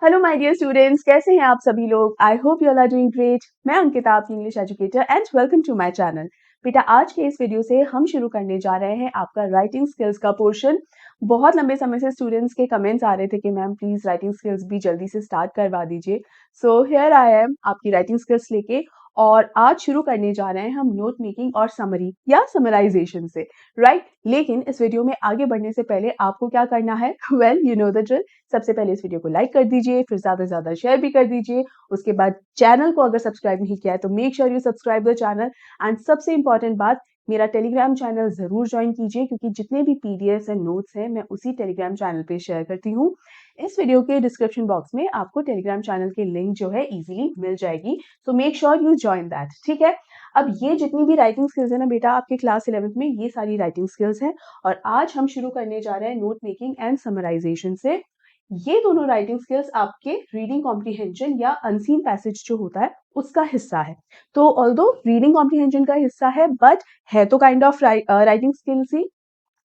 Hello my dear students, कैसे हैं आप सभी लोग। I hope you all are doing great. मैं अंकिता, आपकी English educator, and welcome to my channel. बेटा, आज के इस वीडियो से हम शुरू करने जा रहे हैं आपका राइटिंग स्किल्स का पोर्शन। बहुत लंबे समय से स्टूडेंट्स के कमेंट्स आ रहे थे कि मैम प्लीज राइटिंग स्किल्स भी जल्दी से स्टार्ट करवा दीजिए। सो हियर आई एम आपकी राइटिंग स्किल्स लेके, और आज शुरू करने जा रहे हैं हम नोट मेकिंग और समरी या समराइजेशन से, राइट। लेकिन इस वीडियो में आगे बढ़ने से पहले आपको क्या करना है, well you know the drill. सबसे पहले इस वीडियो को लाइक कर दीजिए, फिर ज्यादा से ज्यादा शेयर भी कर दीजिए। उसके बाद चैनल को अगर सब्सक्राइब नहीं किया है तो make sure you subscribe the channel. And सबसे इंपॉर्टेंट बात, मेरा टेलीग्राम चैनल जरूर ज्वाइन कीजिए, क्योंकि जितने भी पीडीएफ एंड नोट्स हैं मैं उसी टेलीग्राम चैनल पे शेयर करती हूँ। इस वीडियो के डिस्क्रिप्शन बॉक्स में आपको टेलीग्राम चैनल की लिंक जो है इजीली मिल जाएगी, so make sure you join that, ठीक है। अब ये जितनी भी राइटिंग स्किल्स है ना बेटा, आपके क्लास 11th में ये सारी राइटिंग स्किल्स हैं, और आज हम शुरू करने जा रहे हैं नोट मेकिंग एंड समराइजेशन से। ये दोनों राइटिंग स्किल्स आपके रीडिंग कॉम्प्रिहेंशन या अनसीन पैसेज जो होता है उसका हिस्सा है। तो ऑल्दो रीडिंग कॉम्प्रिहेंशन का हिस्सा है, बट है तो काइंड ऑफ राइटिंग स्किल्स ही,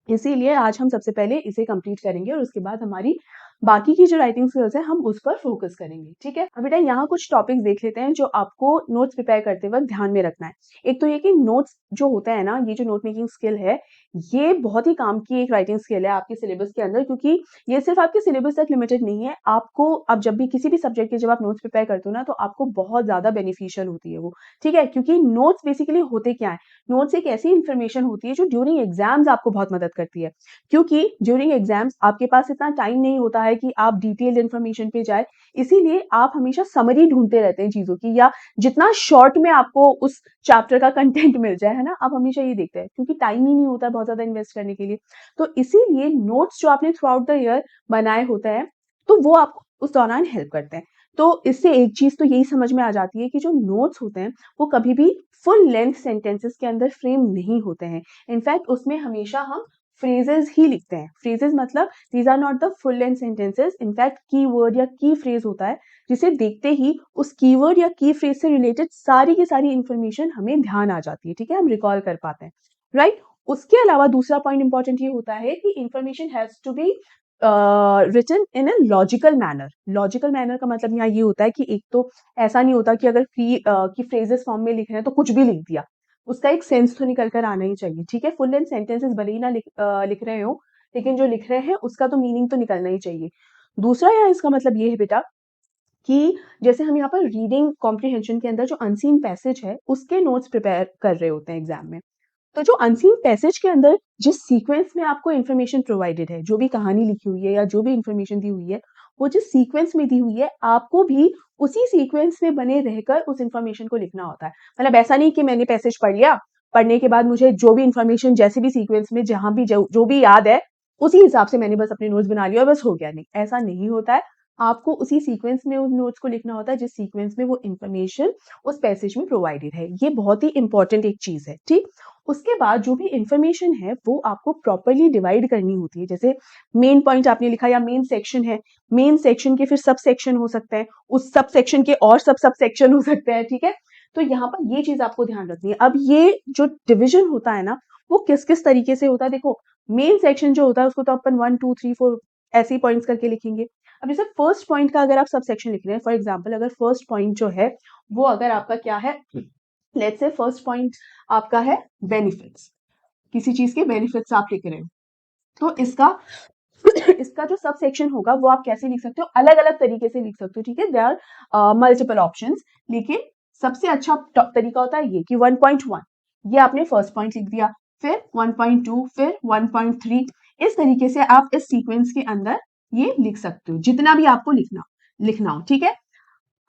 इसीलिए आज हम सबसे पहले इसे कंप्लीट करेंगे और उसके बाद हमारी बाकी की जो राइटिंग स्किल्स है हम उस पर फोकस करेंगे, ठीक है। अब बेटा यहाँ कुछ टॉपिक्स देख लेते हैं जो आपको नोट्स प्रिपेयर करते वक्त ध्यान में रखना है। एक तो ये कि नोट्स जो होता है ना, ये जो नोट मेकिंग स्किल है, ये बहुत ही काम की एक राइटिंग स्किल है आपके सिलेबस के अंदर, क्योंकि ये सिर्फ आपके सिलेबस तक लिमिटेड नहीं है। आपको अब जब भी किसी भी सब्जेक्ट के जब आप नोट्स प्रिपेयर करते हो ना, तो आपको बहुत ज्यादा बेनिफिशियल होती है वो, ठीक है। क्योंकि नोट्स बेसिकली होते क्या है, नोट्स एक ऐसी इंफॉर्मेशन होती है जो ड्यूरिंग एग्जाम्स आपको बहुत मदद करती है, क्योंकि ड्यूरिंग एग्जाम्स आपके पास इतना टाइम नहीं होता है कि आप डिटेल्ड इन्फॉर्मेशन पे जाए। इसीलिए आप हमेशा समरी ढूंढते रहते हैं चीजों की, या जितना शॉर्ट में आपको उस चैप्टर का कंटेंट मिल जाए, है ना। आप हमेशा ये देखते हैं, क्योंकि टाइम ही नहीं होता है बहुत ज्यादा इन्वेस्ट करने के लिए। तो इसीलिए नोट्स जो आपने थ्रू आउट द ईयर बनाए होते हैं, तो वो आपको उस दौरान हेल्प करते हैं। तो इससे एक चीज तो यही समझ में आ जाती है कि जो नोट्स होते हैं वो कभी भी फुल लेंथ सेंटेंसेस के अंदर फ्रेम नहीं होते हैं। इनफैक्ट उसमें हमेशा हम फ्रेजेस ही लिखते हैं। फ्रेजेस मतलब these are not the full length sentences. In fact key word या की फ्रेज होता है, जिसे देखते ही उस कीवर्ड या की फ्रेज से रिलेटेड सारी की सारी इंफॉर्मेशन हमें ध्यान आ जाती है, ठीक है, हम रिकॉल कर पाते हैं, राइट। उसके अलावा दूसरा पॉइंट इंपॉर्टेंट ये होता है कि information has to be written in a logical manner. Logical manner का मतलब यहाँ ये होता है कि एक तो ऐसा नहीं होता कि अगर की फ्रेजेस फॉर्म में लिख रहे हैं तो कुछ भी लिख दिया, उसका एक सेंस तो निकल कर आना ही चाहिए, ठीक है। फुल लेंथ सेंटेंसेस भले ही ना लिख रहे हो, लेकिन जो लिख रहे हैं उसका तो मीनिंग तो निकलना ही चाहिए। दूसरा यहाँ इसका मतलब ये है बेटा कि जैसे हम यहाँ पर रीडिंग कॉम्प्रिहेंशन के अंदर जो अनसीन पैसेज है उसके नोट्स प्रिपेयर कर रहे होते हैं एग्जाम में, तो जो अनसीन पैसेज के अंदर जिस सीक्वेंस में आपको इन्फॉर्मेशन प्रोवाइडेड है, जो भी कहानी लिखी हुई है या जो भी इन्फॉर्मेशन दी हुई है, वो जिस सीक्वेंस में दी हुई है, आपको भी उसी सीक्वेंस में बने रहकर उस इन्फॉर्मेशन को लिखना होता है। मतलब ऐसा नहीं कि मैंने पैसेज पढ़ लिया, पढ़ने के बाद मुझे जो भी इन्फॉर्मेशन जैसे भी सीक्वेंस में जहां भी जो भी याद है उसी हिसाब से मैंने बस अपने नोट्स बना लिया और बस हो गया, नहीं, ऐसा नहीं होता है। आपको उसी सीक्वेंस में उन नोट्स को लिखना होता है जिस सीक्वेंस में वो इन्फॉर्मेशन उस पैसेज में प्रोवाइडेड है। ये बहुत ही इंपॉर्टेंट एक चीज है, ठीक। उसके बाद जो भी इंफॉर्मेशन है वो आपको प्रॉपरली डिवाइड करनी होती है। जैसे मेन पॉइंट आपने लिखा या मेन सेक्शन है, मेन सेक्शन के फिर सब सेक्शन हो सकते हैं, उस सब सेक्शन के और सब सेक्शन हो सकते हैं, ठीक है। तो यहाँ पर ये चीज आपको ध्यान रखनी है। अब ये जो डिविजन होता है ना, वो किस किस तरीके से होता है, देखो मेन सेक्शन जो होता है उसको तो अपन 1 2 3 4 ऐसे ही पॉइंट्स करके लिखेंगे। अब जैसे फर्स्ट पॉइंट का अगर आप सब सेक्शन लिख रहे हैं, फॉर एग्जाम्पल अगर फर्स्ट पॉइंट जो है वो अगर आपका क्या है, लेट्स से फर्स्ट पॉइंट आपका है बेनिफिट्स, किसी चीज के बेनिफिट्स आप लिख रहे हो, तो इसका इसका जो सब सेक्शन होगा वो आप कैसे लिख सकते हो, अलग अलग तरीके से लिख सकते हो, ठीक है। देयर आर मल्टीपल ऑप्शंस, लेकिन सबसे अच्छा तरीका होता है ये कि 1.1 ये आपने फर्स्ट पॉइंट लिख दिया, फिर 1.2, फिर 1.3, इस तरीके से आप इस सीक्वेंस के अंदर ये लिख सकते हो, जितना भी आपको लिखना हो, ठीक है।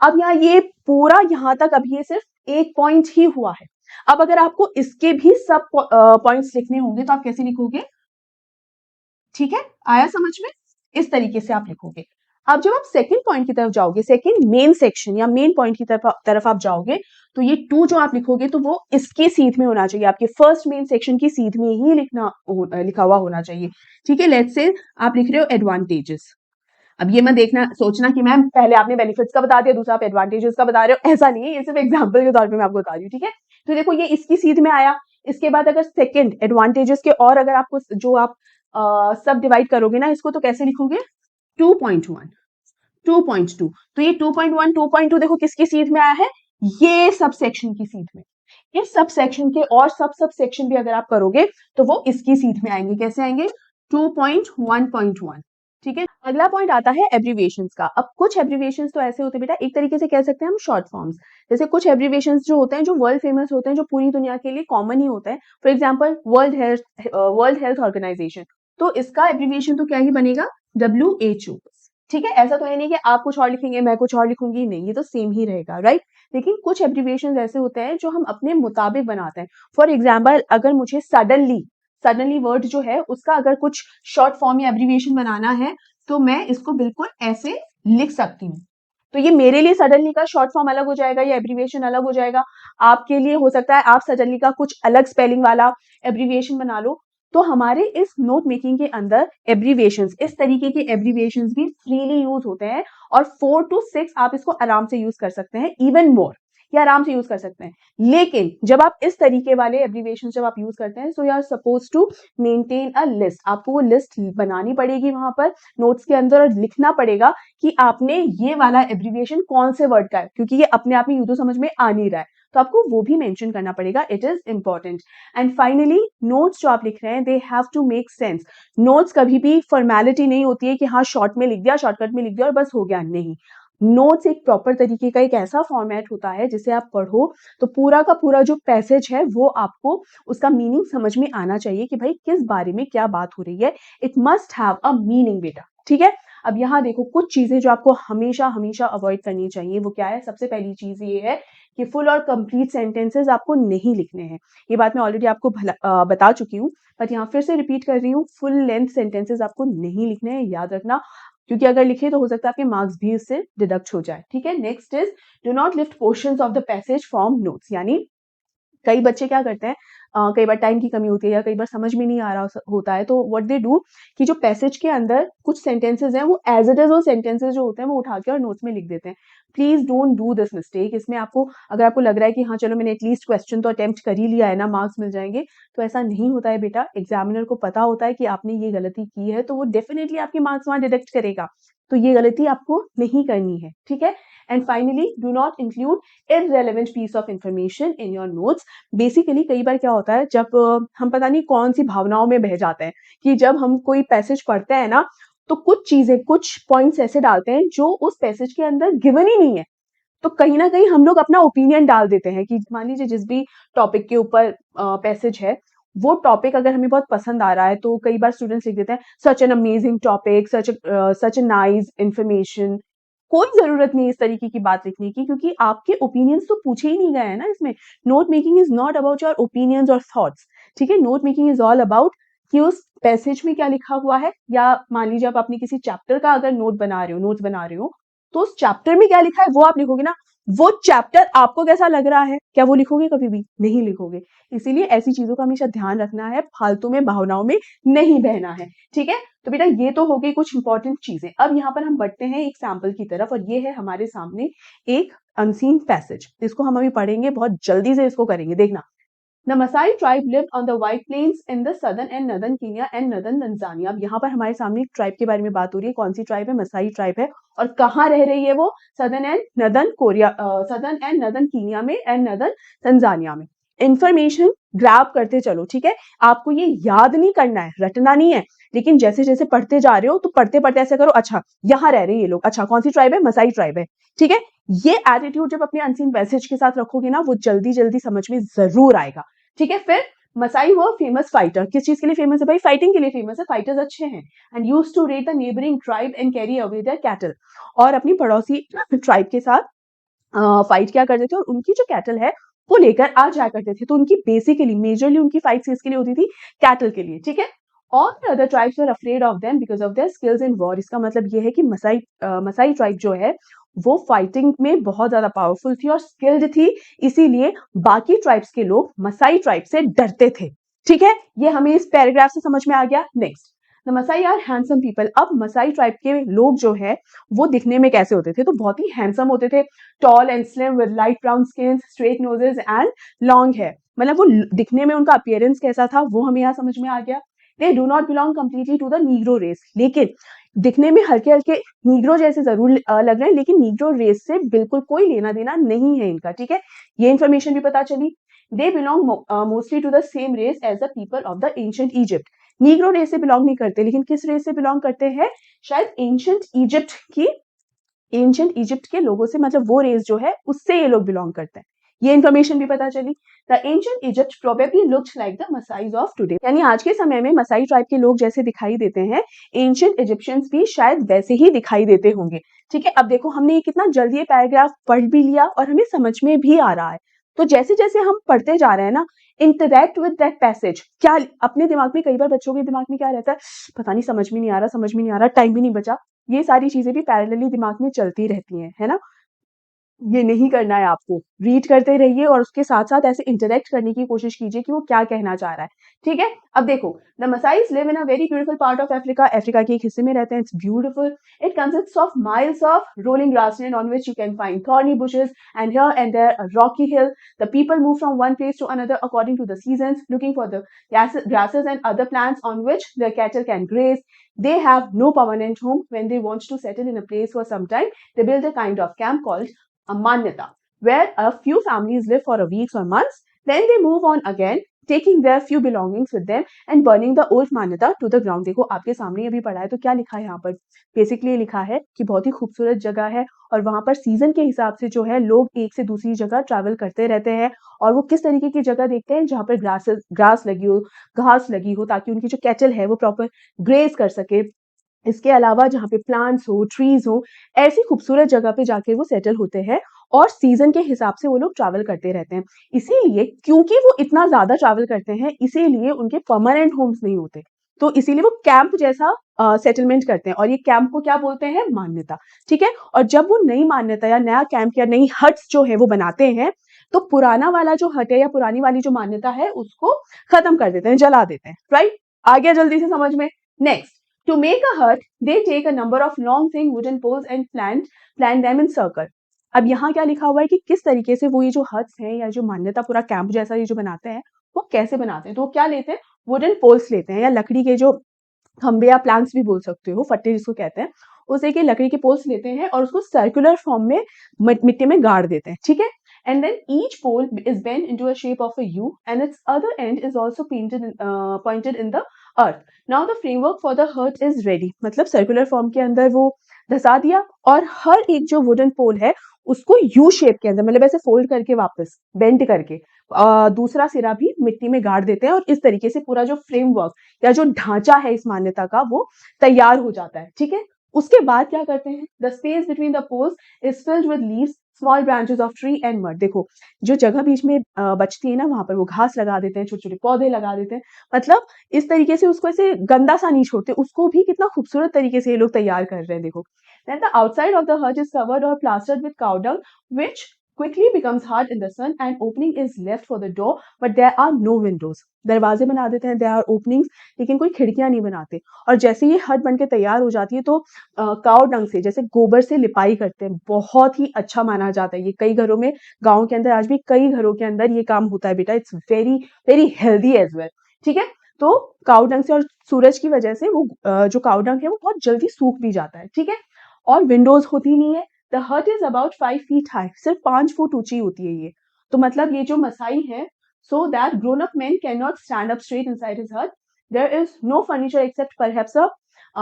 अब यहाँ ये पूरा यहाँ तक अभी ये सिर्फ एक पॉइंट ही हुआ है। अब अगर आपको इसके भी सब पॉइंट्स लिखने होंगे तो आप कैसे लिखोगे, ठीक है, आया समझ में, इस तरीके से आप लिखोगे। अब जब आप सेकंड पॉइंट की तरफ जाओगे, सेकंड मेन सेक्शन या मेन पॉइंट की तरफ आप जाओगे, तो ये 2 जो आप लिखोगे तो वो इसके सीध में होना चाहिए, आपके फर्स्ट मेन सेक्शन की सीध में ही लिखा हुआ होना चाहिए, ठीक है। लेट्स से आप लिख रहे हो एडवांटेजेस। अब ये मत देखना सोचना कि मैम पहले आपने बेनिफिट्स का बता दिया, दूसरा आप एडवांटेजेस का बता रहे हो, ऐसा नहीं है, ये सिर्फ एग्जांपल के तौर पे मैं आपको बता रही हूँ, ठीक है। तो देखो ये इसकी सीध में आया। इसके बाद अगर सेकंड एडवांटेजेस के और अगर आपको जो आप सब डिवाइड करोगे ना इसको, तो कैसे लिखोगे 2.1, 2.2। तो ये 2.1 2.2 देखो किसकी सीध में आया है, ये सब सेक्शन की सीध में। इस सब सेक्शन के और सब सेक्शन भी अगर आप करोगे तो वो इसकी सीध में आएंगे। कैसे आएंगे, 2.1.1। ठीक है, अगला पॉइंट आता है एब्रीविएशंस का। अब कुछ एब्रीविएशंस तो ऐसे होते हैं बेटा, एक तरीके से कह सकते हैं हम शॉर्ट फॉर्म्स। जैसे कुछ एब्रीविएशंस जो होते हैं जो वर्ल्ड फेमस होते हैं, जो पूरी दुनिया के लिए कॉमन ही होता है। For example World Health Organization, तो इसका एब्रीविएशन तो क्या ही बनेगा, WHO। ठीक है, ऐसा तो है नहीं कि आप कुछ और लिखेंगे मैं कुछ और लिखूंगी, नहीं, ये तो सेम ही रहेगा, राइट। लेकिन कुछ एब्रीविएशंस ऐसे होते हैं जो हम अपने मुताबिक बनाते हैं। फॉर एग्जाम्पल, अगर मुझे सडनली वर्ड जो है उसका अगर कुछ शॉर्ट फॉर्म या एब्रीविएशन बनाना है तो मैं इसको बिल्कुल ऐसे लिख सकती हूँ। तो ये मेरे लिए सडनली का शॉर्ट फॉर्म अलग हो जाएगा या एब्रीविएशन अलग हो जाएगा। आपके लिए हो सकता है आप सडनली का कुछ अलग स्पेलिंग वाला एब्रीविएशन बना लो। तो हमारे इस नोट मेकिंग के अंदर एब्रीविएशंस, इस तरीके के एब्रीविएशंस भी फ्रीली यूज होते हैं और 4 to 6 आप इसको आराम से यूज कर सकते हैं, इवन मोर, ये आराम से यूज कर सकते हैं। लेकिन जब आप इस तरीके वाले एब्रीविएशन जब आप यूज करते हैं, so you are suppose to maintain a list. आपको वो लिस्ट बनानी पड़ेगी वहां पर नोट्स के अंदर और लिखना पड़ेगा कि आपने ये वाला एब्रीविएशन कौन से वर्ड का है, क्योंकि ये अपने आप में यूं तो समझ में आ नहीं रहा है, तो आपको वो भी मेंशन करना पड़ेगा। It is important. And finally, notes जो आप लिख रहे हैं, they have to make sense. Notes कभी भी फॉर्मेलिटी नहीं होती है कि हाँ शॉर्ट में लिख दिया, शॉर्टकट में लिख दिया और बस हो गया, नहीं। नोट्स एक प्रॉपर तरीके का एक ऐसा फॉर्मेट होता है जिसे आप पढ़ो तो पूरा का पूरा जो पैसेज है वो आपको उसका मीनिंग समझ में आना चाहिए कि भाई किस बारे में क्या बात हो रही है। It must have a meaning बेटा, ठीक है। अब यहाँ देखो कुछ चीजें जो आपको हमेशा हमेशा अवॉइड करनी चाहिए, वो क्या है। सबसे पहली चीज ये है कि फुल और कंप्लीट सेंटेंसेस आपको नहीं लिखने हैं। ये बात मैं ऑलरेडी आपको बता चुकी हूँ, बट यहाँ फिर से रिपीट कर रही हूँ, फुल लेंथ सेंटेंसेस आपको नहीं लिखने हैं, याद रखना, क्योंकि अगर लिखे तो हो सकता है आपके मार्क्स भी इससे डिडक्ट हो जाए। ठीक है, next is do not lift portions of the passage from notes. यानी कई बच्चे क्या करते हैं, कई बार टाइम की कमी होती है या कई बार समझ में नहीं आ रहा होता है, तो व्हाट दे डू कि जो पैसेज के अंदर कुछ सेंटेंसेस हैं वो एज इट इज वो सेंटेंसेस जो होते हैं वो उठा के और नोट्स में लिख देते हैं। Please don't do this mistake. इसमें आपको अगर आपको लग रहा है कि हाँ चलो मैंने एटलीस्ट क्वेश्चन तो अटेम्प्ट कर ही लिया है ना, मार्क्स मिल जाएंगे, तो ऐसा नहीं होता है बेटा। एग्जामिनर को पता होता है कि आपने ये गलती की है, तो वो डेफिनेटली आपके मार्क्स वहां डिडक्ट करेगा। तो ये गलती आपको नहीं करनी है, ठीक है। And finally, do not include irrelevant piece of information in your notes. Basically कई बार क्या होता है, जब हम पता नहीं कौन सी भावनाओं में बह जाते हैं कि जब हम कोई पैसेज पढ़ते हैं ना, तो कुछ चीजें कुछ पॉइंट्स ऐसे डालते हैं जो उस पैसेज के अंदर गिवन ही नहीं है। तो कहीं ना कहीं हम लोग अपना ओपिनियन डाल देते हैं कि मान लीजिए जिस भी टॉपिक के ऊपर पैसेज है, वो टॉपिक अगर हमें बहुत पसंद आ रहा है तो कई बार स्टूडेंट्स लिख देते हैं such an amazing topic, such a nice information. कोई जरूरत नहीं इस तरीके की बात लिखने की, क्योंकि आपके ओपिनियंस तो पूछे ही नहीं गए हैं ना इसमें। Note making is not about your opinions और थॉट्स, ठीक है। Note making is all about कि उस पैसेज में क्या लिखा हुआ है, या मान लीजिए आप अपनी किसी चैप्टर का अगर नोट्स बना रहे हो, तो उस चैप्टर में क्या लिखा है वो आप लिखोगे ना। वो चैप्टर आपको कैसा लग रहा है, क्या वो लिखोगे? कभी भी नहीं लिखोगे। इसीलिए ऐसी चीजों का हमेशा ध्यान रखना है, फालतू में भावनाओं में नहीं बहना है, ठीक है। तो बेटा ये तो हो गई कुछ इंपॉर्टेंट चीजें। अब यहाँ पर हम बढ़ते हैं एक सैंपल की तरफ, और ये है हमारे सामने एक अनसीन पैसेज। इसको हम अभी पढ़ेंगे, बहुत जल्दी से इसको करेंगे, देखना। The Maasai tribe lived on the White Plains in the southern and northern Kenya and northern Tanzania। अब यहाँ पर हमारे सामने एक ट्राइब के बारे में बात हो रही है। कौन सी ट्राइब है? मसाई ट्राइब है। और कहाँ रह रही है वो? सदर्न एंड नदर्न कीनिया में एंड नदर्न तंजानिया में। इंफॉर्मेशन ग्रैब करते चलो, ठीक है। आपको ये याद नहीं करना है, रटना नहीं है, लेकिन जैसे जैसे पढ़ते जा रहे हो तो पढ़ते पढ़ते ऐसे करो, अच्छा यहाँ रह रहे हैं ये लोग, अच्छा कौन सी ट्राइब है? मसाई ट्राइब है, ठीक है। ये एटीट्यूड जब अपने अनसीन पैसेज के साथ रखोगे ना, वो जल्दी जल्दी समझ में जरूर आएगा, ठीक है। फिर मसाई वो फेमस फाइटर, किस चीज के लिए फेमस है भाई? फाइटिंग के लिए फेमस है, फाइटर्स अच्छे हैं। And used to raid the neighbouring tribe and carry away their cattle. और अपनी पड़ोसी ट्राइब के साथ फाइट क्या करते थे और उनकी जो कैटल है वो लेकर आ जाया करते थे। तो उनकी बेसिकली मेजरली उनकी फाइट किसके लिए होती थी? कैटल के लिए, ठीक है। All the other tribes were afraid of them because of their skills in war. इसका मतलब ये है कि मसाई ट्राइब जो है वो फाइटिंग में बहुत ज्यादा पावरफुल थी और स्किल्ड थी, इसीलिए बाकी ट्राइब्स के लोग मसाई ट्राइब से डरते थे, ठीक है। ये हमें इस पैराग्राफ से समझ में आ गया। Next, the Maasai are handsome people. अब मसाई ट्राइब के लोग जो है वो दिखने में कैसे होते थे? तो बहुत ही हैंडसम होते थे, tall and slim with light brown skin, straight noses and long hair. मतलब वो दिखने में उनका अपीयरेंस कैसा था वो हमें यहाँ समझ में आ गया। They do not belong completely to the Negro race, लेकिन दिखने में हल्के हल्के नीग्रो जैसे जरूर लग रहे हैं, लेकिन नीग्रो रेस से बिल्कुल कोई लेना देना नहीं है इनका, ठीक है। ये इन्फॉर्मेशन भी पता चली। They belong mostly to the same race as the people of the ancient Egypt. Negro race से बिलोंग नहीं करते, लेकिन किस रेस से बिलोंग करते हैं? शायद एंशिएंट इजिप्ट के लोगों से, मतलब वो रेस जो है उससे ये लोग बिलोंग करते हैं। ये इन्फॉर्मेशन भी पता चली। The ancient Egypt probably looked like the Maasais of today, यानी आज के समय में मसाई ट्राइब के लोग जैसे दिखाई देते हैं, एंशिएंट इजिप्शियंस भी शायद वैसे ही दिखाई देते होंगे, ठीक है। अब देखो हमने ये कितना जल्दी ये पैराग्राफ पढ़ भी लिया और हमें समझ में भी आ रहा है। तो जैसे जैसे हम पढ़ते जा रहे हैं ना, इंटरेक्ट विद दैट पैसेज। क्या अपने दिमाग में, कई बार बच्चों के दिमाग में क्या रहता है, पता नहीं समझ में नहीं आ रहा, टाइम भी नहीं बचा। ये सारी चीजें भी पैरेलली दिमाग में चलती रहती हैं, है ना। ये नहीं करना है आपको, रीड करते रहिए और उसके साथ साथ ऐसे इंटरेक्ट करने की कोशिश कीजिए कि वो क्या कहना चाह रहा है, ठीक है। अब देखो, the Maasais live in a very beautiful part of Africa. Africa के एक हिस्से में रहते हैं, it's beautiful. It consists of miles of rolling grassland on which you can find thorny bushes and here and there a rocky hill. The people move from one place to another according to the seasons, looking for the grasses and other plants on which their cattle can graze. They have no permanent home. When they want to settle in a place for some time, they build a kind of camp called a manyata, where a few families live for a weeks or months. Then they move on again, taking their few belongings with them and burning the old manyata to the ground. देखो आपके सामने अभी पढ़ा है, तो क्या लिखा है यहाँ पर? बेसिकली लिखा है कि बहुत ही खूबसूरत जगह है और वहां पर सीजन के हिसाब से जो है लोग एक से दूसरी जगह ट्रैवल करते रहते हैं। और वो किस तरीके की जगह देखते हैं? जहाँ पर घास लगी हो, ताकि उनकी जो कैटल है वो प्रॉपर ग्रेज कर सके। इसके अलावा जहाँ पे प्लांट्स हो, ट्रीज हो, ऐसी खूबसूरत जगह पे जाके वो सेटल होते हैं और सीजन के हिसाब से वो लोग ट्रैवल करते रहते हैं। इसीलिए, क्योंकि वो इतना ज्यादा ट्रैवल करते हैं, इसीलिए उनके परमानेंट होम्स नहीं होते, तो इसीलिए वो कैंप जैसा सेटलमेंट करते हैं और ये कैंप को क्या बोलते हैं? मान्यता, ठीक है। और जब वो नई मान्यता या नया कैंप या नई हट्स जो है वो बनाते हैं, तो पुराना वाला जो हट है या पुरानी वाली जो मान्यता है उसको खत्म कर देते हैं, जला देते हैं, राइट। आ गया जल्दी से समझ में? Next, to make a hut, they take a number of long thin wooden poles and plant them in circle. अब यहाँ क्या लिखा हुआ है कि किस तरीके से वो ये जो हट्स हैं या जो मान्यता पूरा कैंप जैसा ये जो बनाते हैं, वो कैसे बनाते हैं? तो वो क्या लेते हैं? वुडन पोल्स लेते हैं, या लकड़ी के जो खंबे या प्लांक्स भी बोल सकते हो, फट्टे जिसको कहते हैं, उसे के लकड़ी के पोल्स लेते हैं और उसको सर्कुलर फॉर्म में मिट्टी में गाड़ देते हैं, ठीक है। And then each pole is bent into a shape of a U, and its other end is also pointed in the earth. Now the framework for the hut is ready. मतलब circular form के अंदर वो धसा दिया और हर एक जो wooden pole है उसको यू शेप के अंदर, मतलब ऐसे फोल्ड करके वापस बेंड करके दूसरा सिरा भी मिट्टी में गाड़ देते हैं और इस तरीके से पूरा जो फ्रेमवर्क या जो ढांचा है इस मान्यता का वो तैयार हो जाता है, ठीक है। उसके बाद क्या करते हैं? The space between the poles is filled with leaves, small branches of tree and mud. देखो जो जगह बीच में बचती है ना, वहां पर वो घास लगा देते हैं, छोटे छोटे पौधे लगा देते हैं, मतलब इस तरीके से उसको ऐसे गंदा सा नहीं छोड़ते, उसको भी कितना खूबसूरत तरीके से ये लोग तैयार कर रहे हैं, देखो। Then the outside of the hut is covered or plastered with cow dung, which quickly becomes hard in the sun, and opening is left for the door, but there are no windows. दरवाजे बना देते हैं, there are openings, लेकिन कोई खिड़कियां नहीं बनाते। और जैसे ये हट बनके तैयार हो जाती है तो काव डंग से, जैसे गोबर से लिपाई करते हैं, बहुत ही अच्छा माना जाता है। ये कई घरों में, गाँव के अंदर आज भी कई घरों के अंदर ये काम होता है बेटा। It's very very healthy as well, ठीक है। तो काव डंग से और सूरज की वजह से वो जो काव डंग है वो बहुत जल्दी सूख भी जाता है, ठीक है। और विंडोज होती नहीं है। द हट इज अबाउट 5 feet हाई, सिर्फ 5 फुट ऊंची होती है ये। तो मतलब ये जो मसाई है, so that grown up man can not stand up straight inside his hut. There is no furniture except perhaps a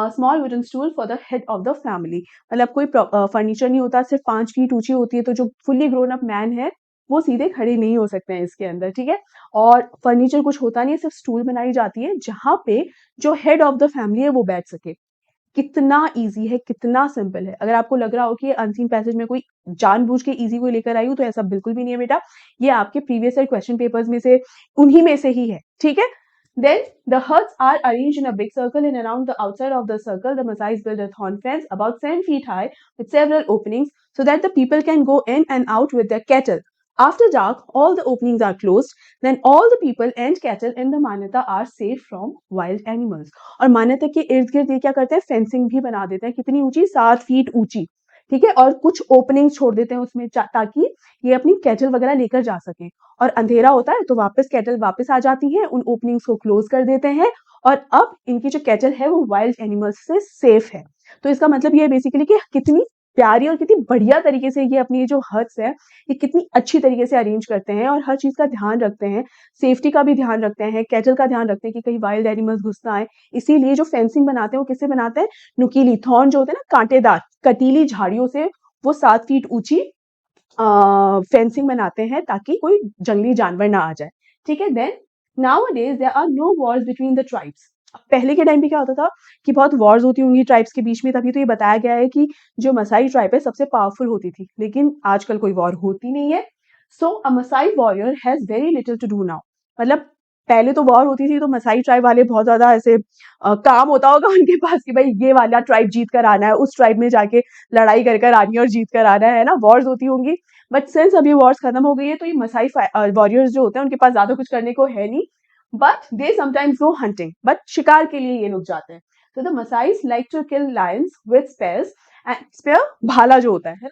small wooden stool for the head of the family. मतलब कोई फर्नीचर नहीं होता, सिर्फ 5 feet ऊंची होती है, तो जो फुल्ली ग्रोन अप मैन है वो सीधे खड़े नहीं हो सकते हैं इसके अंदर, ठीक है। और फर्नीचर कुछ होता नहीं है, सिर्फ स्टूल बनाई जाती है जहां पे जो हेड ऑफ द फैमिली है वो बैठ सके। कितना इजी है, कितना सिंपल है। अगर आपको लग रहा हो कि अनसीन पैसेज में कोई जानबूझ के इजी को लेकर आई हूं, तो ऐसा बिल्कुल भी नहीं है बेटा। ये आपके प्रीवियस ईयर क्वेश्चन पेपर्स में से उन्हीं में से ही है, ठीक है। Then the huts are arranged in a big circle, and around the outside of the circle, the Maasais build a thorn fence about 7 feet high with several openings so that the people can go in and out with their cattle. After dark, all the openings are closed. Then all the people and cattle in the Manyata are safe from wild animals. और मान्यता के इर्द गिर्द ये क्या करते हैं? Fencing भी बना देते हैं। कितनी ऊंची? 7 फीट ऊंची, ठीक है, और कुछ ओपनिंग छोड़ देते हैं उसमें ताकि ये अपनी कैटल वगैरह लेकर जा सकें। और अंधेरा होता है तो वापस कैटल वापस आ जाती है, उन ओपनिंग्स को क्लोज कर देते हैं और अब इनकी जो कैटल है वो वाइल्ड एनिमल्स से सेफ है। तो इसका मतलब ये है बेसिकली कि कितनी प्यारी और कितनी बढ़िया तरीके से ये अपनी जो हट्स है ये कितनी अच्छी तरीके से अरेंज करते हैं और हर चीज का ध्यान रखते हैं, सेफ्टी का भी ध्यान रखते हैं, कैटल का ध्यान रखते हैं कि कहीं वाइल्ड एनिमल्स घुस ना आए। इसीलिए जो फेंसिंग बनाते हैं वो किससे बनाते हैं, नुकीली थॉर्न जो होते हैं ना, कांटेदार कटीली झाड़ियों से वो 7 फीट ऊंची फेंसिंग बनाते हैं ताकि कोई जंगली जानवर ना आ जाए। ठीक है, then nowadays there are no wars between the tribes. पहले के टाइम पे क्या होता था कि बहुत वॉर्स होती होंगी ट्राइब्स के बीच में, तभी तो ये बताया गया है कि जो मसाई ट्राइब है सबसे पावरफुल होती थी, लेकिन आजकल कोई वॉर होती नहीं है। So a Maasai warrior has very little to do now. मतलब पहले तो वॉर होती थी तो मसाई ट्राइब वाले बहुत ज्यादा ऐसे काम होता होगा उनके पास कि भाई ये वाला ट्राइब जीत कर आना है, उस ट्राइब में जाके लड़ाई कर कर आनी है और जीत कर आना है ना, वॉर्स होती होंगी। बट सिंस अभी वॉर्स खत्म हो गई है तो ये मसाई वॉरियर्स जो होते हैं उनके पास ज्यादा कुछ करने को है नहीं, but they sometimes go hunting, but शिकार के लिए ये लोग जाते हैं। तो the Maasais like to kill lions with spears, and spear भाला जो होता है,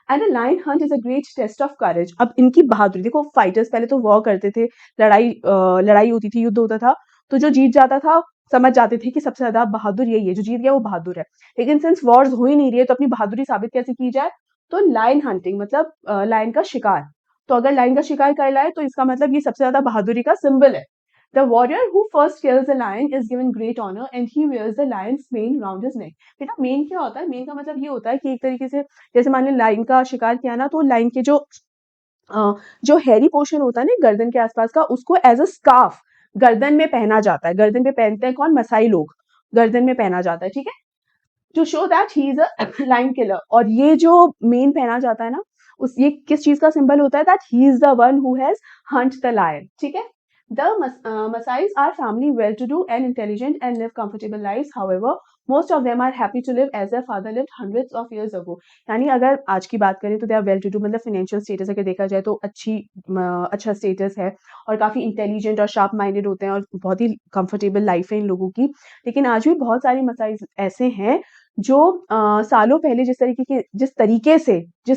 and a lion hunt is a great test of courage. अब इनकी बहादुरी देखो, फाइटर्स पहले तो वॉर करते थे, लड़ाई होती थी, युद्ध होता था, तो जो जीत जाता था समझ जाते थे कि सबसे ज्यादा बहादुर यही है, जो जीत गया वो बहादुर है। लेकिन सिंस वॉर्स हो ही नहीं रही है तो अपनी बहादुरी साबित कैसे की जाए, तो लायन हंटिंग मतलब लायन का शिकार। तो अगर लायन का शिकार कर लाए तो इसका मतलब ये सबसे ज्यादा बहादुरी का सिंबल है। The warrior who first kills a lion is given great honor and he wears the lion's mane round his neck। बेटा मेन क्या होता है, मेन का मतलब ये होता है कि एक तरीके से जैसे मान लो लाइन का शिकार किया ना, तो लाइन के जो हैरी पोर्शन होता है ना गर्दन के आसपास का, उसको एज अ स्कार्फ गर्दन में पहना जाता है। गर्दन पे पहनते हैं कौन, मसाई लोग, गर्दन में पहना जाता है। ठीक है, to show that he is a lion killer. और ये जो मेन पहना जाता है ना, उस ये किस चीज का सिंबल होता है, that he is the one who has hunt the lion. ठीक है, the Masais are family well-to-do and intelligent and live comfortable lives. However, most of them are happy to live as their father lived hundreds of years ago। यानी अगर आज की बात करें तो they are well to do, मतलब financial status अगर देखा जाए तो अच्छा स्टेटस है और काफी इंटेलिजेंट और शार्प माइंडेड होते हैं और बहुत ही कंफर्टेबल लाइफ है इन लोगों की। लेकिन आज भी बहुत सारी मसाइज ऐसे हैं जो सालों पहले जिस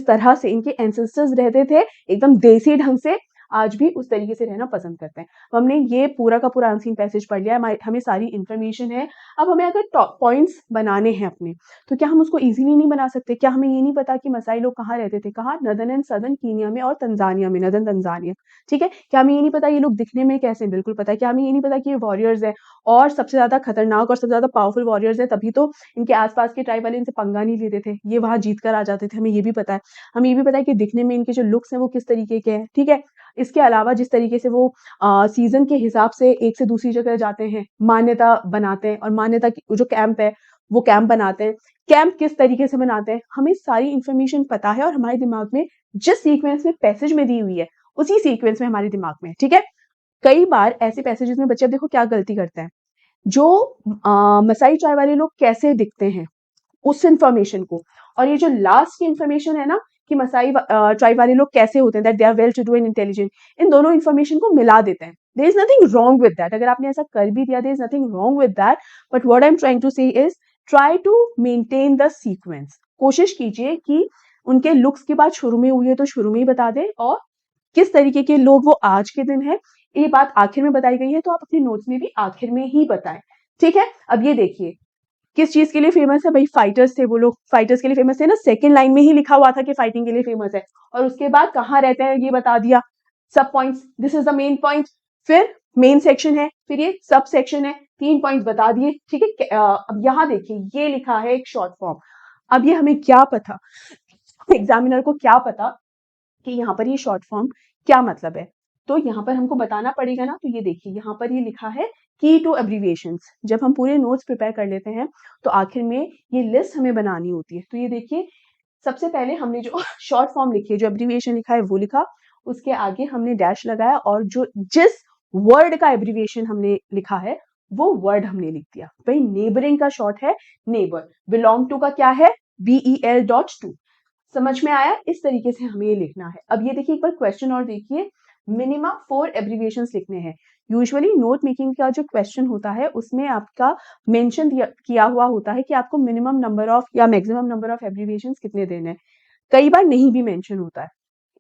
तरह से इनके एंसेस्टर्स रहते थे एकदम देसी ढंग से, आज भी उस तरीके से रहना पसंद करते हैं। तो हमने ये पूरा का पूरा अनसीन पैसेज पढ़ लिया, हमें सारी इन्फॉर्मेशन है। अब हमें अगर टॉप पॉइंट्स बनाने हैं अपने, तो क्या हम उसको इजीली नहीं बना सकते? क्या हमें ये नहीं पता कि मसाई लोग कहाँ रहते थे, कहाँ, नदर्न एंड सदर्न कीनिया में और तंजानिया में, नदर्न तंजानिया। ठीक है, क्या हमें ये नहीं पता ये लोग दिखने में कैसे? बिल्कुल पता है। क्या हमें ये नहीं पता कि ये वॉरियर्स है और सबसे ज्यादा खतरनाक और सबसे ज्यादा पावरफुल वॉरियर्स है, तभी तो इनके आसपास के ट्राइब वाले इनसे पंगा नहीं लेते थे, ये वहां जीत कर आ जाते थे। हमें ये भी पता है। हमें ये भी पता है कि दिखने में इनके जो लुक्स हैं वो किस तरीके के हैं। ठीक है, इसके अलावा जिस तरीके से वो सीजन के हिसाब से एक से दूसरी जगह जाते हैं, मान्यता बनाते हैं, और मान्यता की जो कैंप है वो कैंप बनाते हैं, कैंप किस तरीके से बनाते हैं, हमें सारी इंफॉर्मेशन पता है और हमारे दिमाग में जिस सीक्वेंस में पैसेज में दी हुई है उसी सीक्वेंस में हमारे दिमाग में है। ठीक है, कई बार ऐसे पैसेजेस में बच्चे अब देखो क्या गलती करते हैं, जो मसाई ट्राइब वाले लोग कैसे दिखते हैं उस इंफॉर्मेशन को, और ये जो लास्ट की इंफॉर्मेशन है ना कि मसाई ट्राइब वाले लोग कैसे होते हैं, that they are well to do and intelligent, इन दोनों इंफॉर्मेशन को मिला देते हैं। There is nothing wrong with that. अगर आपने ऐसा कर भी दिया, there is nothing wrong with that, but what I am trying to say is try to maintain the sequence. कोशिश कीजिए कि उनके लुक्स की बात शुरू में हुई है तो शुरू में ही बता दें, और किस तरीके के लोग वो आज के दिन है ये बात आखिर में बताई गई है तो आप अपने नोट्स में भी आखिर में ही बताएं। ठीक है, अब ये देखिए किस चीज के लिए फेमस है भाई, फाइटर्स थे वो लोग, फाइटर्स के लिए फेमस थे ना, सेकंड लाइन में ही लिखा हुआ था कि फाइटिंग के लिए फेमस है, और उसके बाद कहाँ रहते हैं ये बता दिया, सब points, this is the main point, फिर मेन सेक्शन है, फिर ये सब सेक्शन है, 3 पॉइंट्स बता दिए। ठीक है, अब यहाँ देखिए ये लिखा है एक शॉर्ट फॉर्म। अब ये हमें क्या पता, एग्जामिनर को क्या पता कि यहाँ पर ये शॉर्ट फॉर्म क्या मतलब है, तो यहाँ पर हमको बताना पड़ेगा ना। तो ये देखिए यहाँ पर ये लिखा है की टू एब्रीविएशंस। जब हम पूरे नोट्स प्रिपेयर कर लेते हैं तो आखिर में ये लिस्ट हमें बनानी होती है। तो ये देखिए सबसे पहले हमने जो शॉर्ट फॉर्म लिखी है, जो एब्रीविएशन लिखा है वो लिखा, उसके आगे हमने डैश लगाया और जो जिस वर्ड का एब्रीविएशन हमने लिखा है वो वर्ड हमने लिख दिया। भाई नेबरिंग का शॉर्ट है नेबर, बिलोंग टू का क्या है BEL.2। समझ में आया? इस तरीके से हमें ये लिखना है। अब ये देखिए एक बार क्वेश्चन और देखिए, मिनिमम 4 एब्रीविएशंस लिखने हैं। यूजुअली नोट मेकिंग का जो क्वेश्चन होता है उसमें आपका मेंशन किया हुआ होता है कि आपको मिनिमम नंबर ऑफ या मैक्सिमम नंबर ऑफ एब्रीविएशंस कितने देने हैं। कई बार नहीं भी मेंशन होता है।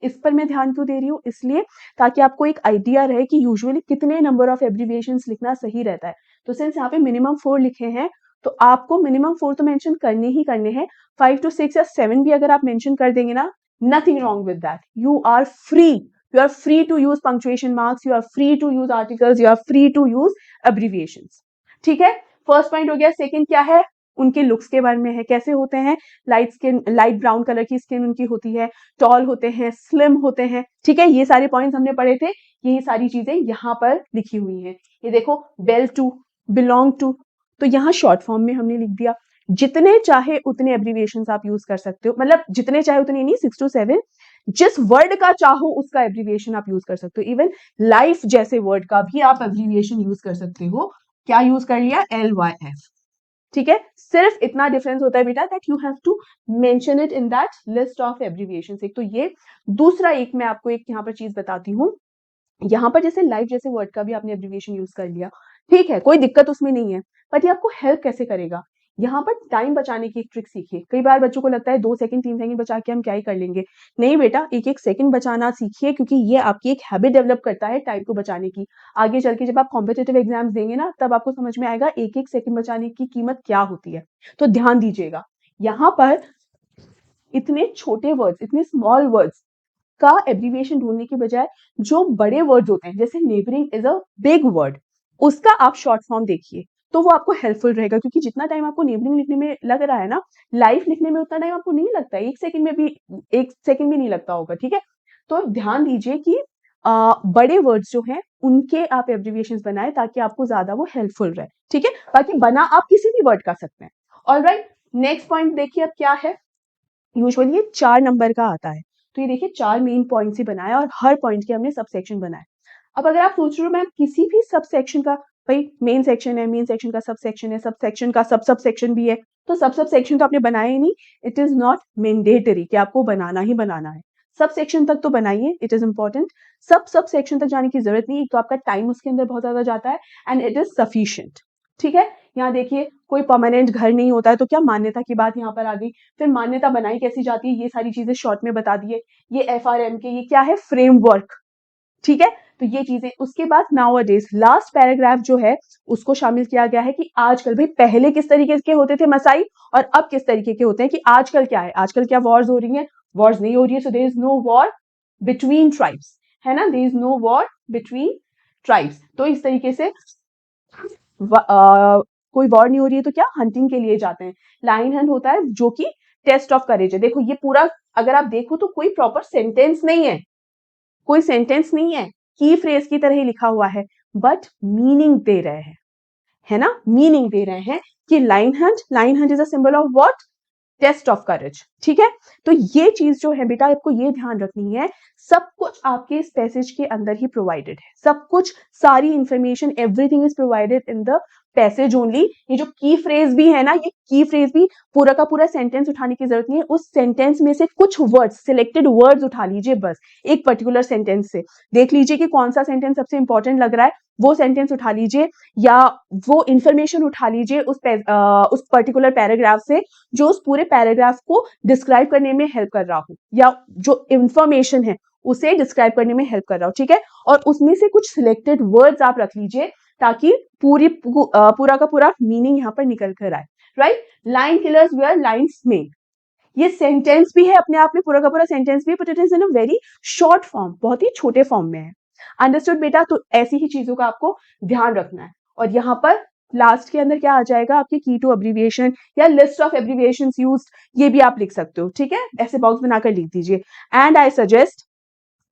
इस पर मैं ध्यान क्यों दे रही हूँ? इसलिए ताकि आपको एक आइडिया रहे कि यूजुअली कितने नंबर ऑफ एब्रीविएशंस लिखना सही रहता है। तो सिंस यहाँ पे मिनिमम 4 लिखे हैं, तो आपको मिनिमम 4 तो मेंशन करने ही करने हैं। 5 to 6 या 7 भी अगर आप मेंशन कर देंगे ना, nothing wrong with that. You are free, you are free to use punctuation marks, you are free to use articles, you are free to use abbreviations. ठीक है, फर्स्ट पॉइंट हो गया। सेकंड क्या है? उनके लुक्स के बारे में है, कैसे होते हैं? Light skin, light brown colour की स्किन उनकी होती है, टॉल होते हैं, स्लिम होते हैं। ठीक है, ये सारे पॉइंट्स हमने पढ़े थे, ये सारी चीजें यहाँ पर लिखी हुई हैं। ये देखो, बेल टू, बिलोंग टू, तो यहाँ शॉर्ट फॉर्म में हमने लिख दिया। जितने चाहे उतने एब्रीविएशंस आप यूज कर सकते हो, मतलब जितने चाहे उतने नहीं, 6 to 7, जिस वर्ड का चाहो उसका एब्रीविएशन आप यूज कर सकते हो। इवन लाइफ जैसे वर्ड का भी आप एब्रीविएशन यूज कर सकते हो। क्या यूज कर लिया? LYF। ठीक है, सिर्फ इतना डिफरेंस होता है बेटा, that you have to mention it in that list of abbreviations. एक तो ये, दूसरा एक मैं आपको एक यहाँ पर चीज बताती हूँ। यहाँ पर जैसे लाइफ जैसे वर्ड का भी आपने एब्रीविएशन यूज कर लिया, ठीक है, कोई दिक्कत उसमें नहीं है, बट ये आपको हेल्प कैसे करेगा? यहाँ पर टाइम बचाने की एक ट्रिक सीखिए। कई बार बच्चों को लगता है 2 सेकंड 3 सेकंड बचा के हम क्या ही कर लेंगे। नहीं बेटा, एक एक सेकंड बचाना सीखिए, क्योंकि ये आपकी एक हैबिट डेवलप करता है टाइम को बचाने की। आगे चल के जब आप कॉम्पिटेटिव एग्जाम्स देंगे ना, तब आपको समझ में आएगा एक एक सेकंड बचाने की कीमत क्या होती है। तो ध्यान दीजिएगा, यहाँ पर इतने छोटे वर्ड्स, इतने स्मॉल वर्ड्स का एब्रीविएशन ढूंढने की बजाय जो बड़े वर्ड्स होते हैं, जैसे neighbouring is a big word, उसका आप शॉर्ट फॉर्म देखिए, तो वो आपको हेल्पफुल रहेगा। क्योंकि जितना टाइम आपको नेबरिंग लिखने में लग रहा है ना, लाइफ लिखने में उतना टाइम आपको नहीं लगता है। 1 सेकंड भी नहीं लगता होगा। ठीक है, तो ध्यान दीजिए कि बड़े वर्ड्स जो हैं उनके आप एब्रीविएशंस बनाए, ताकि आपको ज्यादा वो हेल्पफुल रहे। ठीक है, बाकी बना आप किसी भी वर्ड का सकते हैं। ऑलराइट, नेक्स्ट पॉइंट देखिए अब क्या है। यूजुअली ये 4 नंबर का आता है। तो ये देखिए 4 मेन पॉइंट्स ही बनाया और हर पॉइंट के हमने सब सेक्शन बनाए। अब अगर आप सोच रहे हो मैम किसी भी सब सेक्शन का, भाई मेन सेक्शन है, मेन सेक्शन का सब सेक्शन है, सब सेक्शन का सब सेक्शन भी है, तो सब सेक्शन तो आपने बनाया ही नहीं। इट इज नॉट मैंडेटरी कि आपको बनाना ही बनाना है। सब सेक्शन तक तो बनाइए, it is important. Sub section तक जाने की जरूरत नहीं, तो आपका टाइम उसके अंदर बहुत ज्यादा जाता है, एंड इट इज सफिशियंट। ठीक है, यहाँ देखिए कोई परमानेंट घर नहीं होता है, तो क्या मान्यता की बात यहाँ पर आ गई। फिर मान्यता बनाई कैसी जाती है, ये सारी चीजें शॉर्ट में बता दिए। ये FRM के, ये क्या है? फ्रेमवर्क। ठीक है, तो ये चीजें। उसके बाद नाउ डेज लास्ट पैराग्राफ जो है उसको शामिल किया गया है कि आजकल, भाई पहले किस तरीके के होते थे मसाई, और अब किस तरीके के होते हैं, कि आजकल क्या है, आजकल क्या वॉर्स हो रही है? वॉर्स नहीं हो रही है, so there is no war between tribes, है ना, there is no war between tribes. तो इस तरीके से कोई वॉर नहीं हो रही है, तो क्या हंटिंग के लिए जाते हैं। लाइन हंट होता है जो कि टेस्ट ऑफ करेज है। देखो ये पूरा अगर आप देखो तो कोई प्रॉपर सेंटेंस नहीं है, कोई सेंटेंस नहीं है, की फ्रेज की तरह ही लिखा हुआ है, बट मीनिंग दे रहे हैं, है ना, मीनिंग दे रहे हैं कि lion hunt is a symbol of what? Test of courage. ठीक है, तो ये चीज जो है बेटा आपको ये ध्यान रखनी है, सब कुछ आपके इस पैसेज के अंदर ही प्रोवाइडेड है। सब कुछ, सारी information, everything is provided in the passage only. ये जो की फ्रेज भी है ना, ये की फ्रेज भी पूरा का पूरा सेंटेंस उठाने की जरूरत नहीं है। उस सेंटेंस में से कुछ वर्ड्स, सिलेक्टेड वर्ड्स उठा लीजिए बस, एक पर्टिकुलर सेंटेंस से देख लीजिए कि कौन सा सेंटेंस सबसे इंपॉर्टेंट लग रहा है, वो सेंटेंस उठा लीजिए, या वो इंफॉर्मेशन उठा लीजिए उस पर्टिकुलर पैराग्राफ से जो उस पूरे पैराग्राफ को डिस्क्राइब करने में हेल्प कर रहा हो, या जो इंफॉर्मेशन है उसे डिस्क्राइब करने में हेल्प कर रहा हो। ठीक है, और उसमें से कुछ सिलेक्टेड वर्ड्स आप रख लीजिए, ताकि पूरा का पूरा मीनिंग यहाँ पर निकल कर आए। Right, lion killers wear lions make, ये सेंटेंस भी है अपने आप में, पूरा का पूरा सेंटेंस भी, but it is in a very short form, बहुत ही छोटे फॉर्म में है। अंडरस्टूड बेटा, तो ऐसी ही चीजों का आपको ध्यान रखना है। और यहाँ पर लास्ट के अंदर क्या आ जाएगा, आपके की टू अब्रीविएशन या लिस्ट ऑफ एब्रीविएशंस यूज्ड, ये भी आप लिख सकते हो। ठीक है, ऐसे बॉक्स बनाकर लिख दीजिए। एंड आई सजेस्ट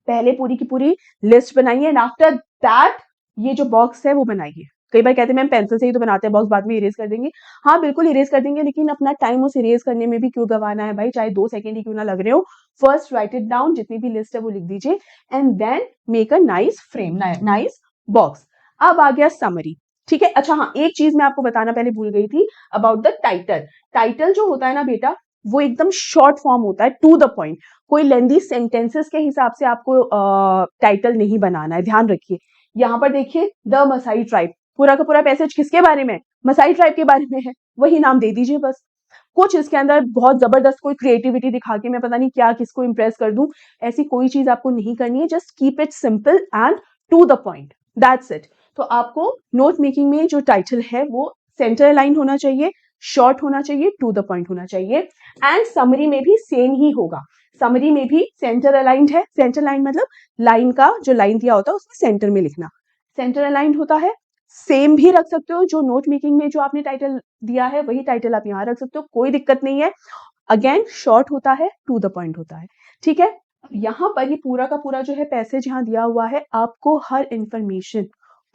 पहले पूरी की पूरी लिस्ट बनाइए, एंड आफ्टर दैट ये जो बॉक्स है वो बनाइए। कई बार कहते हैं मैम पेंसिल से ही तो बनाते हैं बॉक्स, बाद में इरेज कर देंगे। हाँ बिल्कुल इरेज कर देंगे, लेकिन अपना टाइम उस इरेज करने में भी क्यों गवाना है भाई, चाहे 2 सेकंड ही क्यों ना लग रहे हो। फर्स्ट राइट इट डाउन, जितनी भी लिस्ट है वो लिख दीजिए, and then make a nice frame, nice box. अब आ गया समरी। ठीक है, अच्छा हाँ, एक चीज मैं आपको बताना पहले भूल गई थी अबाउट द टाइटल। टाइटल जो होता है ना बेटा, वो एकदम शॉर्ट फॉर्म होता है, टू द पॉइंट। कोई लेंदी सेंटेंसेस के हिसाब से आपको टाइटल नहीं बनाना है, ध्यान रखिए। यहाँ पर देखिए द मसाई ट्राइब, पूरा का पूरा पैसेज किसके बारे में, मसाई ट्राइब के बारे में है, वही नाम दे दीजिए बस। कुछ इसके अंदर बहुत जबरदस्त कोई क्रिएटिविटी दिखा के मैं पता नहीं क्या किसको इंप्रेस कर दूं, ऐसी कोई चीज आपको नहीं करनी है। Just keep it simple and to the point, that's it. तो आपको नोट मेकिंग में जो टाइटल है वो सेंटर अलाइन होना चाहिए, शॉर्ट होना चाहिए, टू द पॉइंट होना चाहिए। एंड समरी में भी सेम ही होगा, समरी में भी सेंटर अलाइंड है। सेंटर अलाइन मतलब लाइन का जो लाइन दिया होता है उसमें सेंटर में लिखना, सेंटर अलाइंड होता है। सेम भी रख सकते हो, जो नोट मेकिंग में जो आपने टाइटल दिया है वही टाइटल आप यहाँ रख सकते हो, कोई दिक्कत नहीं है। अगेन शॉर्ट होता है, टू द पॉइंट होता है, ठीक है। यहाँ पर ये पूरा का पूरा जो है पैसेज यहाँ दिया हुआ है, आपको हर इंफॉर्मेशन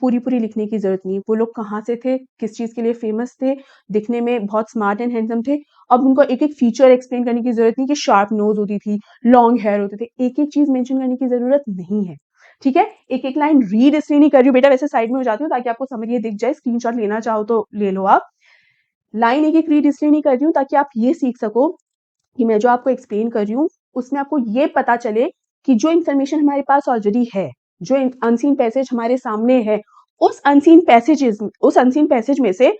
पूरी पूरी लिखने की जरूरत नहीं है। वो लोग कहाँ से थे, किस चीज के लिए फेमस थे, दिखने में बहुत स्मार्ट एंड हैंडसम थे। अब उनको एक एक फीचर एक्सप्लेन करने की जरूरत नहीं कि शार्प नोज होती थी, लॉन्ग हेयर होते थे, एक एक चीज मेंशन करने की जरूरत नहीं है, ठीक है। एक एक लाइन रीड इसलिए नहीं कर रही हूँ बेटा, वैसे साइड में हो जाती हूँ ताकि आपको समझ ये दिख जाए, स्क्रीनशॉट लेना चाहो तो ले लो आप। लाइन एक एक रीड इसलिए नहीं कर रही हूँ ताकि आप ये सीख सको कि मैं जो आपको एक्सप्लेन कर रही हूँ उसमें आपको ये पता चले कि जो इन्फॉर्मेशन हमारे पास ऑलरेडी है, जो अनसीन पैसेज हमारे सामने है, उस अनसीन पैसेज में से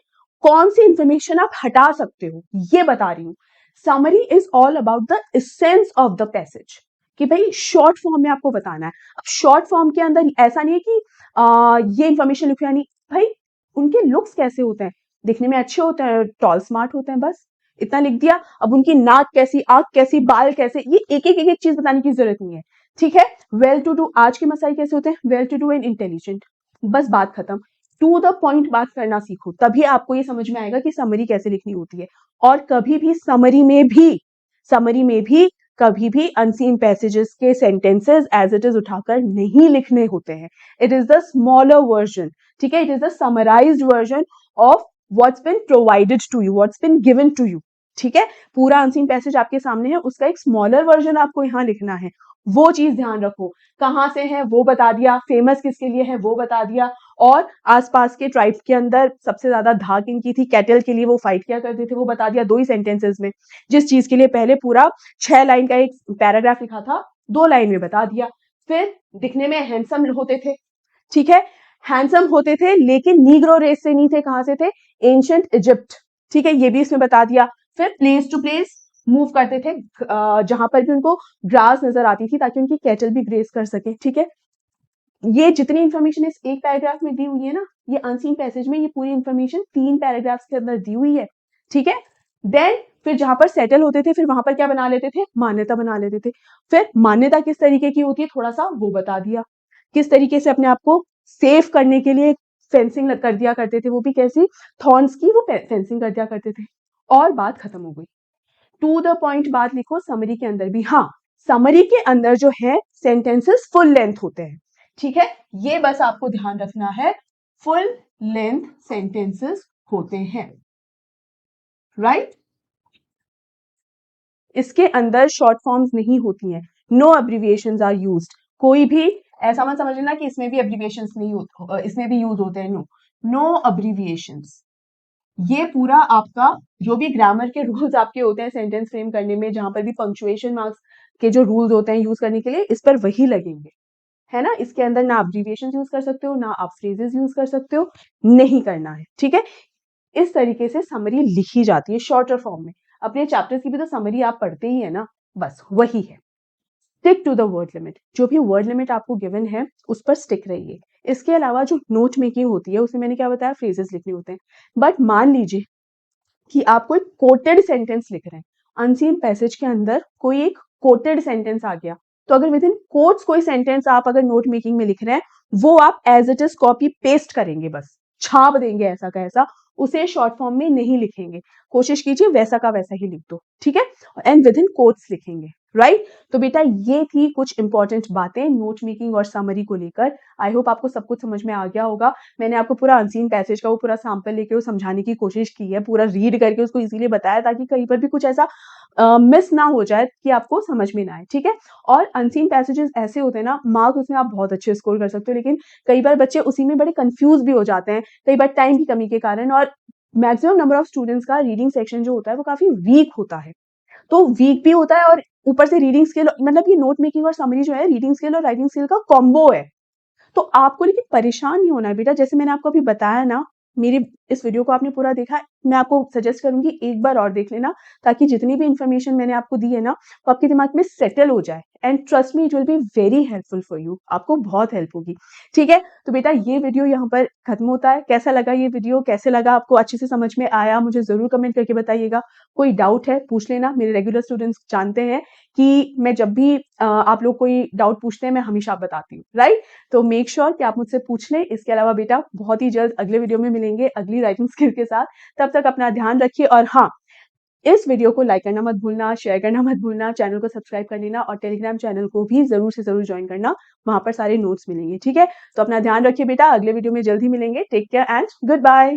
कौन सी इंफॉर्मेशन आप हटा सकते हो, ये बता रही हूँ। Summary is all about the essence of the passage, कि भाई शॉर्ट फॉर्म में आपको बताना है। अब शॉर्ट फॉर्म के अंदर ऐसा नहीं है कि ये इंफॉर्मेशन लिखो, यानी भाई उनके लुक्स कैसे होते हैं, दिखने में अच्छे होते हैं, टॉल स्मार्ट होते हैं, बस इतना लिख दिया। अब उनकी नाक कैसी, आंख कैसी, बाल कैसे, ये एक एक चीज बताने की जरूरत नहीं है, ठीक है। वेल टू डू, आज के मसाई कैसे होते हैं, well to do and intelligent, बस बात खत्म। टू द पॉइंट बात करना सीखो, तभी आपको ये समझ में आएगा कि समरी कैसे लिखनी होती है। और कभी भी समरी में भी कभी भी अनसीन पैसेजेस के सेंटेंसेस एज इट इज उठाकर नहीं लिखने होते हैं। It is the smaller version, ठीक है, it is the summarized version of what's been provided to you, what's been given to you, ठीक है। पूरा अनसीन पैसेज आपके सामने है, उसका एक स्मॉलर वर्जन आपको यहाँ लिखना है, वो चीज ध्यान रखो। कहाँ से है वो बता दिया, फेमस किसके लिए है वो बता दिया, और आसपास के ट्राइब के अंदर सबसे ज्यादा धाक इनकी थी, कैटल के लिए वो फाइट किया करते थे, वो बता दिया 2 ही सेंटेंसेस में। जिस चीज के लिए पहले पूरा 6 लाइन का एक पैराग्राफ लिखा था, 2 लाइन में बता दिया। फिर दिखने में हैंडसम होते थे, ठीक है, हैंडसम होते थे, लेकिन नीग्रो रेस से नहीं थे, कहां से थे, एंशिएंट इजिप्ट, ठीक है, ये भी इसमें बता दिया। फिर प्लेस टू प्लेस मूव करते थे, जहां पर भी उनको ग्रास नजर आती थी ताकि उनकी कैटल भी ग्रेस कर सके, ठीक है। ये जितनी इंफॉर्मेशन इस एक पैराग्राफ में दी हुई है ना, ये अनसीन पैसेज में ये पूरी इंफॉर्मेशन 3 पैराग्राफ्स के अंदर दी हुई है, ठीक है। देन फिर जहां पर सेटल होते थे, फिर वहां पर क्या बना लेते थे, मान्यता बना लेते थे। फिर मान्यता किस तरीके की होती है थोड़ा सा वो बता दिया, किस तरीके से अपने आप को सेफ करने के लिए फेंसिंग कर दिया करते थे, वो भी कैसी, थॉर्न्स की वो फेंसिंग कर दिया करते थे, और बात खत्म हो गई। टू द पॉइंट बात लिखो समरी के अंदर भी। हाँ, समरी के अंदर जो है सेंटेंसेस फुल लेंथ होते हैं, ठीक है, ये बस आपको ध्यान रखना है, फुल लेंथ सेंटेंसेस होते हैं, राइट। इसके अंदर शॉर्ट फॉर्म्स नहीं होती हैं, नो अब्रिविएशंस आर यूज्ड। कोई भी ऐसा मत समझ लेना कि इसमें भी अब्रिविएशंस नहीं होते, इसमें भी यूज होते हैं, नो अब्रिविएशंस। ये पूरा आपका जो भी ग्रामर के रूल्स आपके होते हैं सेंटेंस फ्रेम करने में, जहां पर भी पंक्चुएशन मार्क्स के जो रूल्स होते हैं यूज करने के लिए, इस पर वही लगेंगे, है ना। इसके अंदर ना अब्रिविएशन यूज कर सकते हो, ना आप फ्रेजेस यूज कर सकते हो, नहीं करना है, ठीक है। इस तरीके से समरी लिखी जाती है शॉर्टर फॉर्म में। अपने चैप्टर्स की भी तो समरी आप पढ़ते ही है ना, बस वही है। Stick to the word limit, जो भी वर्ड लिमिट आपको गिवन है उस पर स्टिक रहिए। इसके अलावा जो नोट मेकिंग होती है उसमें मैंने क्या बताया, फ्रेजेस लिखने होते हैं। बट मान लीजिए कि आप कोई कोटेड सेंटेंस लिख रहे हैं, अनसीन पैसेज के अंदर कोई एक कोटेड सेंटेंस आ गया, तो अगर विद इन कोट्स कोई सेंटेंस आप अगर नोट मेकिंग में लिख रहे हैं, वो आप as it is copy paste करेंगे, बस छाप देंगे ऐसा का ऐसा, उसे शॉर्ट फॉर्म में नहीं लिखेंगे। कोशिश कीजिए वैसा का वैसा ही लिख दो, ठीक है, एंड विद इन कोट्स लिखेंगे, राइट। तो बेटा ये थी कुछ इंपॉर्टेंट बातें नोट मेकिंग और समरी को लेकर। आई होप आपको सब कुछ समझ में आ गया होगा। मैंने आपको पूरा अनसीन पैसेज का वो पूरा सैंपल लेकर वो समझाने की कोशिश की है, पूरा रीड करके उसको इजीली बताया ताकि कहीं पर भी कुछ ऐसा मिस ना हो जाए कि आपको समझ में ना आए, ठीक है। और अनसीन पैसेजेस ऐसे होते हैं ना, मार्क्स उसमें आप बहुत अच्छे स्कोर कर सकते हो, लेकिन कई बार बच्चे उसी में बड़े कंफ्यूज भी हो जाते हैं, कई बार टाइम की कमी के कारण, और मैक्सिमम नंबर ऑफ स्टूडेंट्स का रीडिंग सेक्शन जो होता है वो काफी वीक होता है। तो वीक भी होता है और ऊपर से रीडिंग स्किल, मतलब ये नोट मेकिंग और समरी जो है रीडिंग स्किल और राइटिंग स्किल का कॉम्बो है। तो आपको लेकिन परेशान नहीं होना है बेटा, जैसे मैंने आपको अभी बताया ना, मेरी इस वीडियो को आपने पूरा देखा, मैं आपको सजेस्ट करूँगी एक बार और देख लेना, ताकि जितनी भी इन्फॉर्मेशन मैंने आपको दी है ना, वो आपके दिमाग में सेटल हो जाए and trust me it will be very helpful for you, आपको बहुत हेल्प होगी। ठीक है? तो बेटा ये वीडियो यहाँ पर खत्म होता है। कैसा लगा ये वीडियो? कैसे लगा आपको? अच्छे से समझ में आया? मुझे ज़रूर कमेंट करके बताइएगा। कोई डाउट है पूछ लेना, मेरे रेगुलर स्टूडेंट्स जानते हैं कि मैं जब भी आप लोग कोई डाउट पूछते हैं मैं हमेशा बताती हूँ, राइट? तो मेक श्योर कि आप मुझसे पूछ लें। इसके अलावा बेटा बहुत ही जल्द अगले वीडियो में मिलेंगे अगली राइटिंग स्किल के साथ। तब तक अपना ध्यान रखिए और हाँ, इस वीडियो को लाइक करना मत भूलना, शेयर करना मत भूलना, चैनल को सब्सक्राइब कर लेना और टेलीग्राम चैनल को भी ज़रूर से ज़रूर जॉइन करना। वहाँ पर सारे नोट्स मिलेंगे, ठीक है? तो अपना ध्यान रखिए बेटा, अगले वीडियो में जल्द ही मिलेंगे। Take care and good bye.